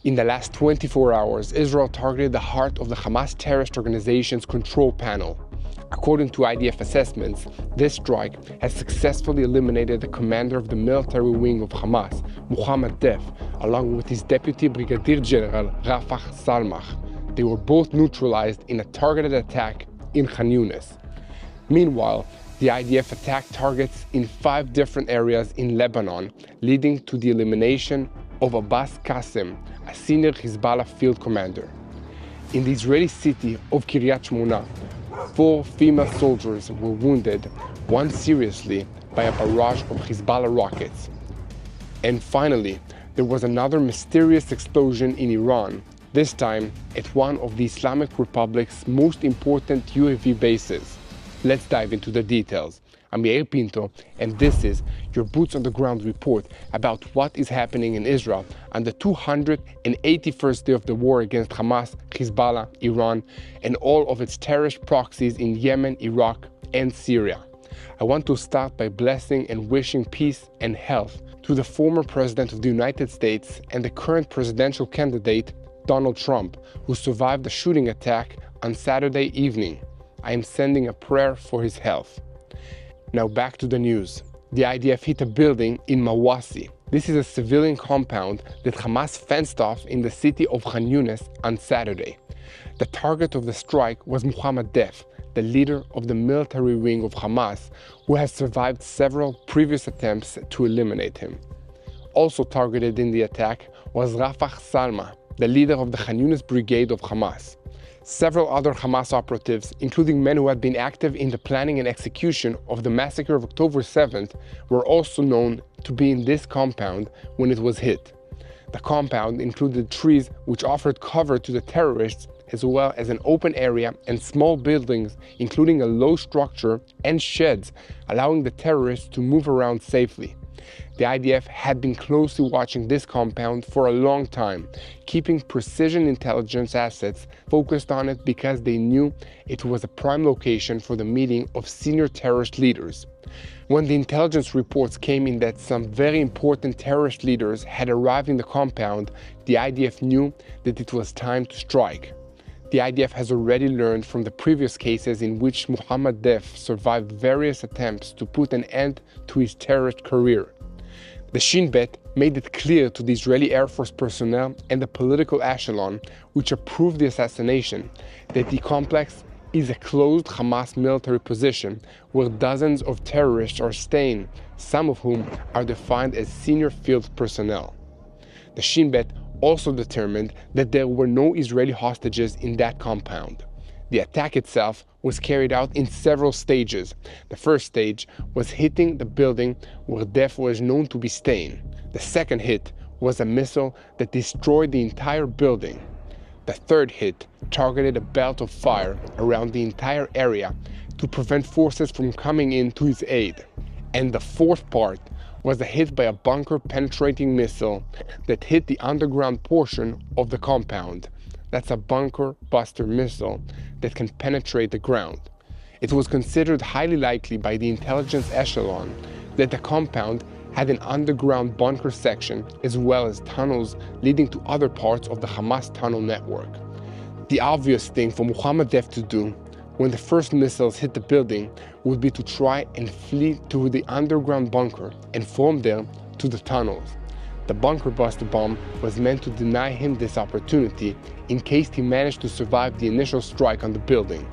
In the last 24 hours, Israel targeted the heart of the Hamas terrorist organization's control panel. According to IDF assessments, this strike has successfully eliminated the commander of the military wing of Hamas, Mohammed Def, along with his deputy brigadier general, Rafah Salmach. They were both neutralized in a targeted attack in Khan Yunis. Meanwhile, the IDF attacked targets in 5 different areas in Lebanon, leading to the elimination of Abbas Qasem, a senior Hezbollah field commander. In the Israeli city of Kiryat Shmona, 4 female soldiers were wounded, one seriously, by a barrage of Hezbollah rockets. And finally, there was another mysterious explosion in Iran, this time at one of the Islamic Republic's most important UAV bases. Let's dive into the details. I'm Yair Pinto, and this is your Boots on the Ground report about what is happening in Israel on the 281st day of the war against Hamas, Hezbollah, Iran, and all of its terrorist proxies in Yemen, Iraq, and Syria. I want to start by blessing and wishing peace and health to the former President of the United States and the current presidential candidate, Donald Trump, who survived the shooting attack on Saturday evening. I am sending a prayer for his health. Now back to the news. The IDF hit a building in Mawasi. This is a civilian compound that Hamas fenced off in the city of Khan Yunis on Saturday. The target of the strike was Mohammed Def, the leader of the military wing of Hamas, who has survived several previous attempts to eliminate him. Also targeted in the attack was Rafah Salmach, the leader of the Khan Yunis brigade of Hamas. Several other Hamas operatives, including men who had been active in the planning and execution of the massacre of October 7th, were also known to be in this compound when it was hit. The compound included trees which offered cover to the terrorists, as well as an open area and small buildings, including a low structure and sheds, allowing the terrorists to move around safely. The IDF had been closely watching this compound for a long time, keeping precision intelligence assets focused on it because they knew it was a prime location for the meeting of senior terrorist leaders. When the intelligence reports came in that some very important terrorist leaders had arrived in the compound, the IDF knew that it was time to strike. The IDF has already learned from the previous cases in which Mohammed Def survived various attempts to put an end to his terrorist career. The Shin Bet made it clear to the Israeli Air Force personnel and the political echelon which approved the assassination that the complex is a closed Hamas military position where dozens of terrorists are staying, some of whom are defined as senior field personnel. The Shin Bet also determined that there were no Israeli hostages in that compound. The attack itself was carried out in several stages. The first stage was hitting the building where Def was known to be staying. The second hit was a missile that destroyed the entire building. The third hit targeted a belt of fire around the entire area to prevent forces from coming in to his aid. And the fourth part was a hit by a bunker-penetrating missile that hit the underground portion of the compound. That's a bunker buster missile that can penetrate the ground. It was considered highly likely by the intelligence echelon that the compound had an underground bunker section as well as tunnels leading to other parts of the Hamas tunnel network. The obvious thing for Mohammed Def to do when the first missiles hit the building would be to try and flee to the underground bunker and from there to the tunnels. The bunker buster bomb was meant to deny him this opportunity in case he managed to survive the initial strike on the building.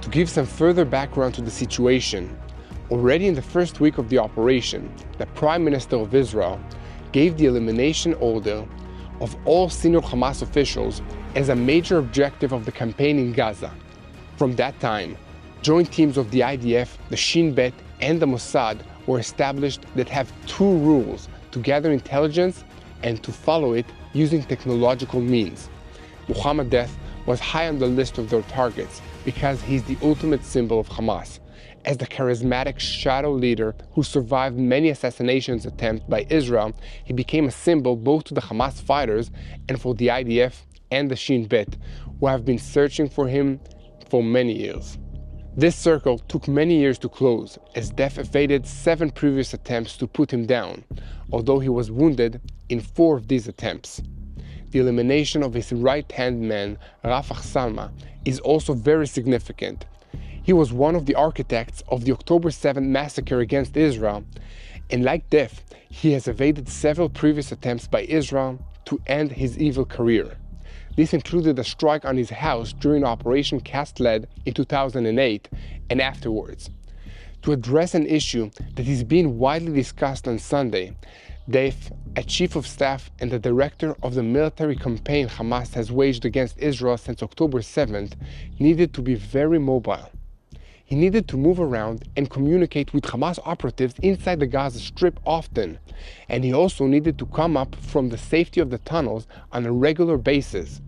To give some further background to the situation, already in the first week of the operation, the Prime Minister of Israel gave the elimination order of all senior Hamas officials as a major objective of the campaign in Gaza. From that time, joint teams of the IDF, the Shin Bet, and the Mossad were established that have 2 rules: to gather intelligence and to follow it using technological means. Mohammed Def was high on the list of their targets because he's the ultimate symbol of Hamas. As the charismatic shadow leader who survived many assassinations attempts by Israel, he became a symbol both to the Hamas fighters and for the IDF and the Shin Bet, who have been searching for him for many years. This circle took many years to close, as Def evaded 7 previous attempts to put him down, although he was wounded in 4 of these attempts. the elimination of his right-hand man, Rafah Salma, is also very significant. He was one of the architects of the October 7th massacre against Israel, and like death, he has evaded several previous attempts by Israel to end his evil career. This included a strike on his house during Operation Cast Lead in 2008 and afterwards. To address an issue that is being widely discussed on Sunday, Dave, a chief of staff and the director of the military campaign Hamas has waged against Israel since October 7th, needed to be very mobile. He needed to move around and communicate with Hamas operatives inside the Gaza Strip often, and he also needed to come up from the safety of the tunnels on a regular basis.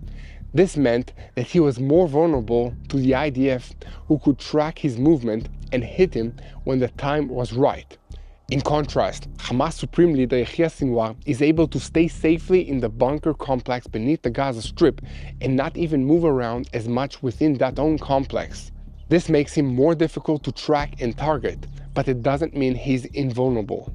This meant that he was more vulnerable to the IDF, who could track his movement and hit him when the time was right. In contrast, Hamas Supreme Leader Yahya Sinwar is able to stay safely in the bunker complex beneath the Gaza Strip and not even move around as much within that own complex. This makes him more difficult to track and target, but it doesn't mean he's invulnerable.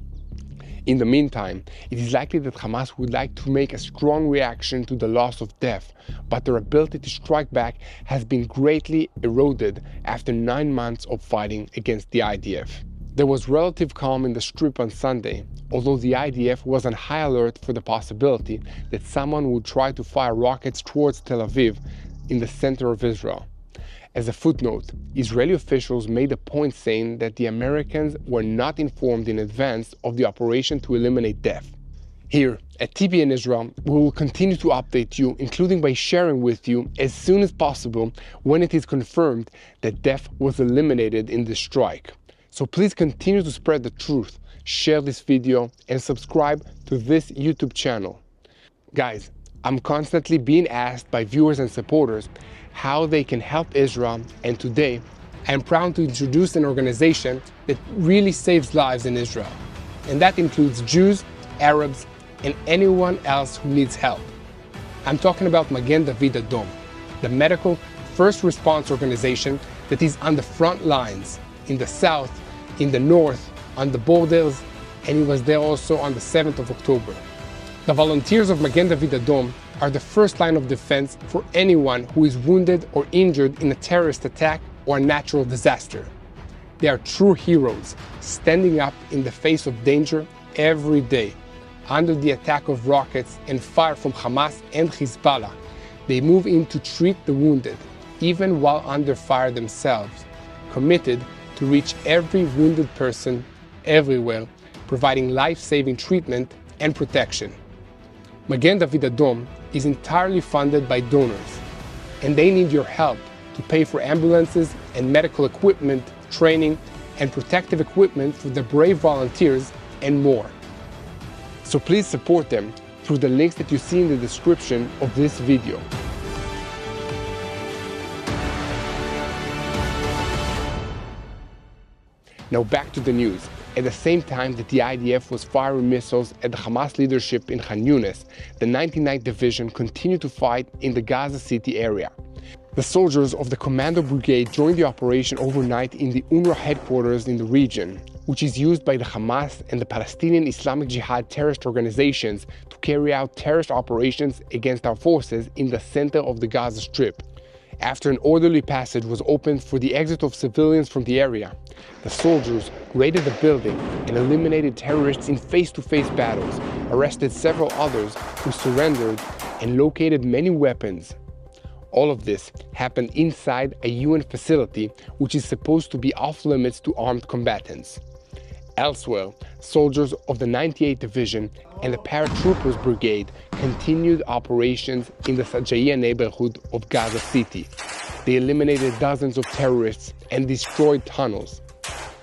In the meantime, it is likely that Hamas would like to make a strong reaction to the loss of Dev, but their ability to strike back has been greatly eroded after 9 months of fighting against the IDF. There was relative calm in the Strip on Sunday, although the IDF was on high alert for the possibility that someone would try to fire rockets towards Tel Aviv in the center of Israel. As a footnote, Israeli officials made a point saying that the Americans were not informed in advance of the operation to eliminate Dev. Here at TBN Israel, we will continue to update you, including by sharing with you as soon as possible when it is confirmed that Dev was eliminated in this strike. So please continue to spread the truth, share this video, and subscribe to this YouTube channel. Guys, I'm constantly being asked by viewers and supporters how they can help Israel, and today I am proud to introduce an organization that really saves lives in Israel. And that includes Jews, Arabs, and anyone else who needs help. I'm talking about Magen David Adom, the medical first response organization that is on the front lines in the south, in the north, on the borders, and he was there also on the 7th of October. The volunteers of Magen David Adom are the first line of defense for anyone who is wounded or injured in a terrorist attack or a natural disaster. They are true heroes, standing up in the face of danger every day. Under the attack of rockets and fire from Hamas and Hezbollah, they move in to treat the wounded, even while under fire themselves, committed to reach every wounded person everywhere, providing life-saving treatment and protection. Magen David Adom is entirely funded by donors, and they need your help to pay for ambulances and medical equipment, training, and protective equipment for the brave volunteers and more. So please support them through the links that you see in the description of this video. Now back to the news. At the same time that the IDF was firing missiles at the Hamas leadership in Khan Yunis, the 99th Division continued to fight in the Gaza City area. The soldiers of the Commando Brigade joined the operation overnight in the UNRWA headquarters in the region, which is used by the Hamas and the Palestinian Islamic Jihad terrorist organizations to carry out terrorist operations against our forces in the center of the Gaza Strip. After an orderly passage was opened for the exit of civilians from the area, the soldiers raided the building and eliminated terrorists in face-to-face battles, arrested several others who surrendered, and located many weapons. All of this happened inside a UN facility which is supposed to be off-limits to armed combatants. Elsewhere, soldiers of the 98th Division and the Paratroopers Brigade continued operations in the Sajaiya neighborhood of Gaza City. They eliminated dozens of terrorists and destroyed tunnels.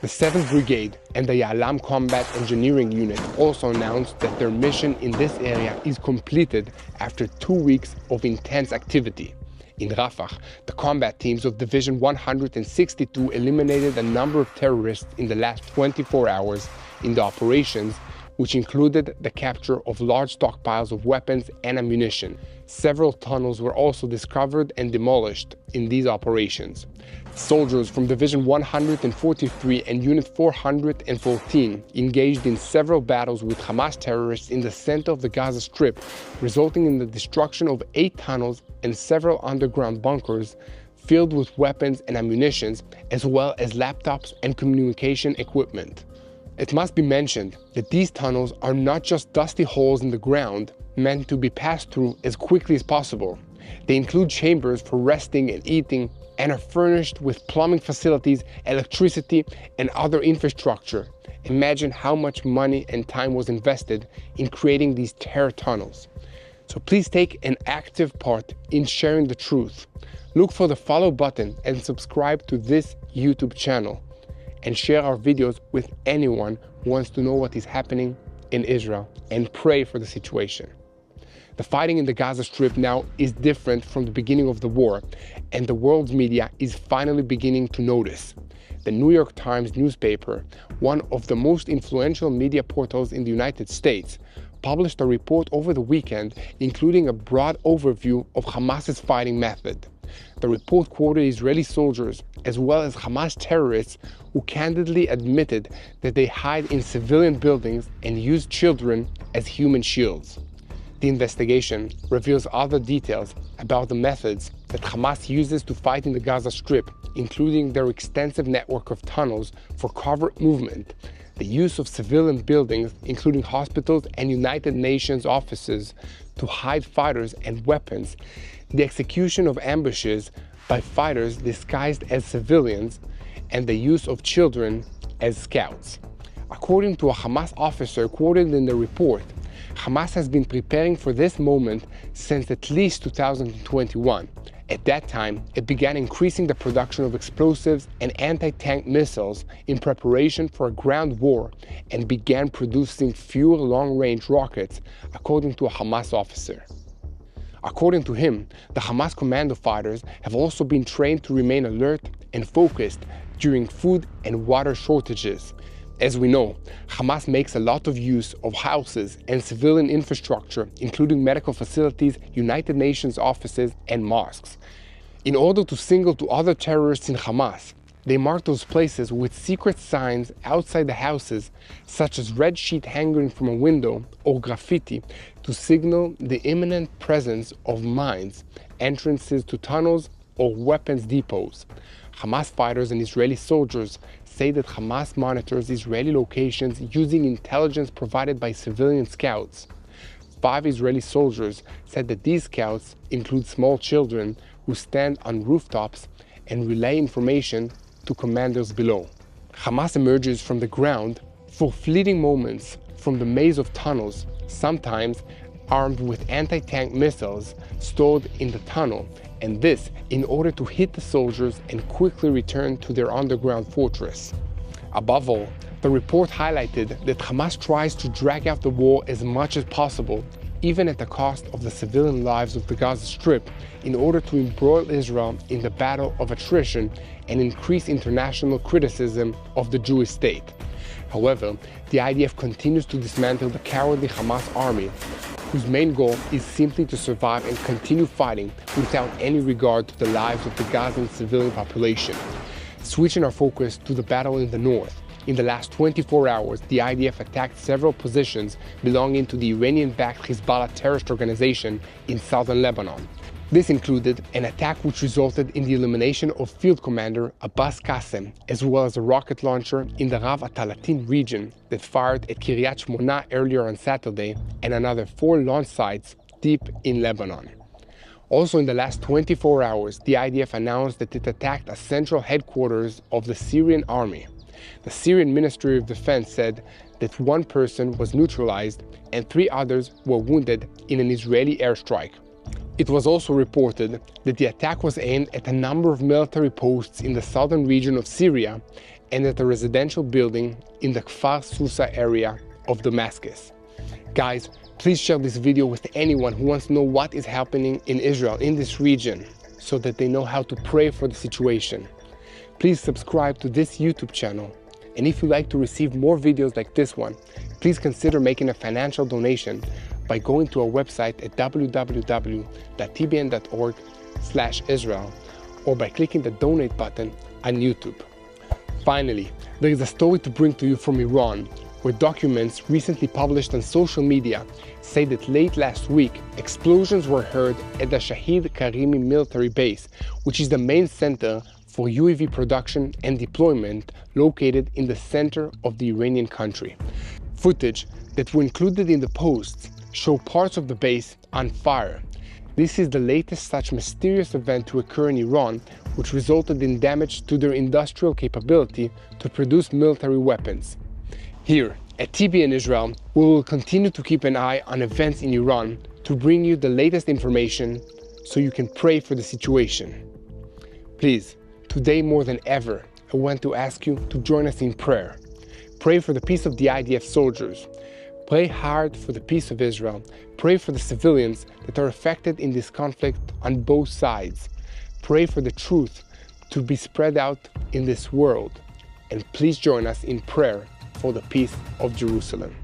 The 7th Brigade and the Ya'alam Combat Engineering Unit also announced that their mission in this area is completed after 2 weeks of intense activity. In Rafah, the combat teams of Division 162 eliminated a number of terrorists in the last 24 hours in the operations, which included the capture of large stockpiles of weapons and ammunition. Several tunnels were also discovered and demolished in these operations. Soldiers from Division 143 and Unit 414 engaged in several battles with Hamas terrorists in the center of the Gaza Strip, resulting in the destruction of 8 tunnels and several underground bunkers filled with weapons and ammunition, as well as laptops and communication equipment. It must be mentioned that these tunnels are not just dusty holes in the ground meant to be passed through as quickly as possible. They include chambers for resting and eating and are furnished with plumbing facilities, electricity, and other infrastructure. Imagine how much money and time was invested in creating these terror tunnels. So please take an active part in sharing the truth. Look for the follow button and subscribe to this YouTube channel, and share our videos with anyone who wants to know what is happening in Israel, and pray for the situation. The fighting in the Gaza Strip now is different from the beginning of the war, and the world's media is finally beginning to notice. The New York Times newspaper, one of the most influential media portals in the United States, published a report over the weekend including a broad overview of Hamas's fighting method. The report quoted Israeli soldiers as well as Hamas terrorists who candidly admitted that they hide in civilian buildings and use children as human shields. The investigation reveals other details about the methods that Hamas uses to fight in the Gaza Strip, including their extensive network of tunnels for covert movement, the use of civilian buildings, including hospitals and United Nations offices, to hide fighters and weapons, the execution of ambushes by fighters disguised as civilians, and the use of children as scouts. According to a Hamas officer quoted in the report, Hamas has been preparing for this moment since at least 2021. At that time, it began increasing the production of explosives and anti-tank missiles in preparation for a ground war, and began producing fewer long-range rockets, according to a Hamas officer. According to him, the Hamas commando fighters have also been trained to remain alert and focused during food and water shortages. As we know, Hamas makes a lot of use of houses and civilian infrastructure, including medical facilities, United Nations offices, and mosques. In order to signal to other terrorists in Hamas, they mark those places with secret signs outside the houses, such as red sheet hanging from a window or graffiti, to signal the imminent presence of mines, entrances to tunnels, or weapons depots. Hamas fighters and Israeli soldiers say that Hamas monitors Israeli locations using intelligence provided by civilian scouts. 5 Israeli soldiers said that these scouts include small children who stand on rooftops and relay information to commanders below. Hamas emerges from the ground for fleeting moments from the maze of tunnels, sometimes armed with anti-tank missiles stored in the tunnel, and this in order to hit the soldiers and quickly return to their underground fortress. Above all, the report highlighted that Hamas tries to drag out the war as much as possible, even at the cost of the civilian lives of the Gaza Strip, in order to embroil Israel in the battle of attrition and increase international criticism of the Jewish state. However, the IDF continues to dismantle the cowardly Hamas army, whose main goal is simply to survive and continue fighting without any regard to the lives of the Gazan civilian population. Switching our focus to the battle in the north, in the last 24 hours, the IDF attacked several positions belonging to the Iranian-backed Hezbollah terrorist organization in southern Lebanon. This included an attack which resulted in the elimination of Field Commander Abbas Qassem, as well as a rocket launcher in the Rav Atalatin region that fired at Kiryat Shmona earlier on Saturday, and another 4 launch sites deep in Lebanon. Also in the last 24 hours, the IDF announced that it attacked a central headquarters of the Syrian army. The Syrian Ministry of Defense said that 1 person was neutralized and 3 others were wounded in an Israeli airstrike. It was also reported that the attack was aimed at a number of military posts in the southern region of Syria and at a residential building in the Kfar Susa area of Damascus. Guys, please share this video with anyone who wants to know what is happening in Israel, in this region, so that they know how to pray for the situation. Please subscribe to this YouTube channel And if you'd like to receive more videos like this one, please consider making a financial donation by going to our website at www.tbn.org/Israel or by clicking the donate button on YouTube. Finally, there is a story to bring to you from Iran, where documents recently published on social media say that late last week, explosions were heard at the Shahid Karimi military base, which is the main center for UAV production and deployment located in the center of the Iranian country. Footage that were included in the posts show parts of the base on fire. This is the latest such mysterious event to occur in Iran, which resulted in damage to their industrial capability to produce military weapons. Here at TBN Israel, we will continue to keep an eye on events in Iran to bring you the latest information so you can pray for the situation. Please, today more than ever, I want to ask you to join us in prayer. Pray for the peace of the IDF soldiers. Pray hard for the peace of Israel. Pray for the civilians that are affected in this conflict on both sides. Pray for the truth to be spread out in this world. And please join us in prayer for the peace of Jerusalem.